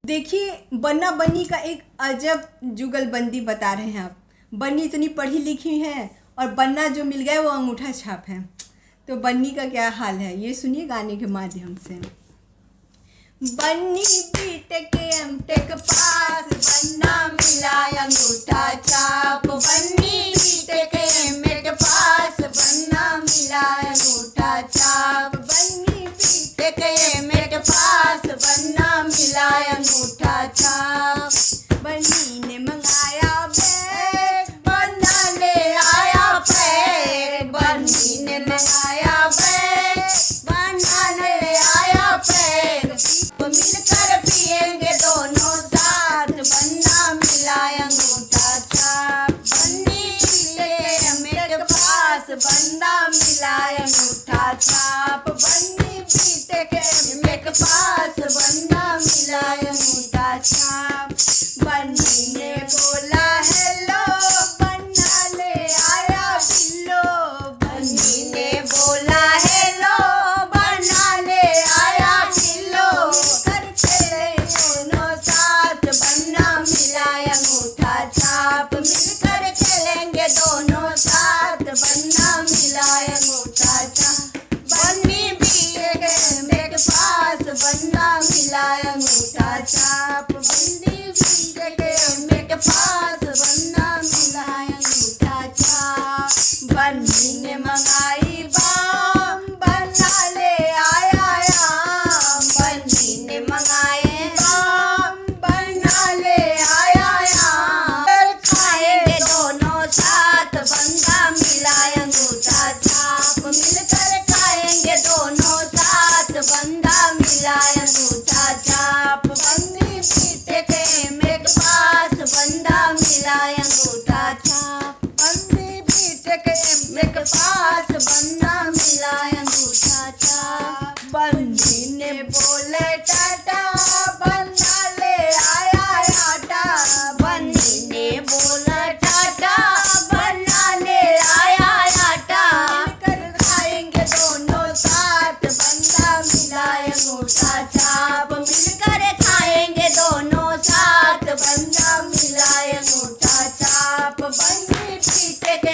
देखिए, बन्ना बन्नी का एक अजब जुगलबंदी बता रहे हैं आप। बन्नी इतनी पढ़ी लिखी है और बन्ना जो मिल गया वो अंगूठा छाप है। तो बन्नी का क्या हाल है ये सुनिए गाने के माध्यम से। बन्नी बीटेक एमटेक पास, बन्ना मिला अंगूठा छाप। बन्नी बीटेक एमटेक पास, बन्ना मिला अंगूठा छाप। बन्नी बीटेक एमटेक पास, बन्ना मिला अंगूठा छाप। बन्नी ने मंगाया बैग, बन्ना ले आया पैक। बन्नी ने मंगाया बैग, बन्ना ले आया पैक। मिलकर पिएंगे दोनों साथ, बन्ना मिला अंगूठा छाप। बन्नी बीटेक मेरे पास, बन्ना मिला अंगूठा छाप। बन्नी बीटेक मेरे पास, बन्ना मिला अंगूठा छाप। बन्नी ने बोला हेलो, बन्ना ले आया पिल्लो। बन्नी ने बोला हेलो, बन्ना ले आया पिल्लो। दोनों साथ, बन्ना मिला अंगूठा छाप। मिलकर खेलेंगे दोनों साथ, बन्ना मिला अंगूठा छाप। बन्नी बीटेक मेरे पास, बन्ना मिला अंगूठा छाप। बन्नी बीटेक मेरे पास, बन्ना मिला अंगूठा छाप। बन्नी ने मंगाई बाम, बन्ना ले आया आम। बन्नी ने मंगाए बाम, बन्ना ले आया आम। खाएंगे दोनों साथ, बन्ना मिला अंगूठा छाप। मिलकर खाएंगे दोनों साथ, बन्ना मिला अंगूठा छाप। बन्नी बीटेक मेरे पास, बन्ना मिला अंगूठा छाप। बन्नी बीटेक मेरे पास, बन्ना मिला अंगूठा छाप। बन्नी ने बोले टाटा, बन्ना ले आया आटा। बन्नी ने बोला टाटा, बन्ना ले आया आटा। मिलकर खाएंगे दोनों साथ, बन्ना मिला अंगूठा छाप। मिलकर खाएंगे दोनों साथ, बन्ना मिला अंगूठा छाप। बन्नी बीटेक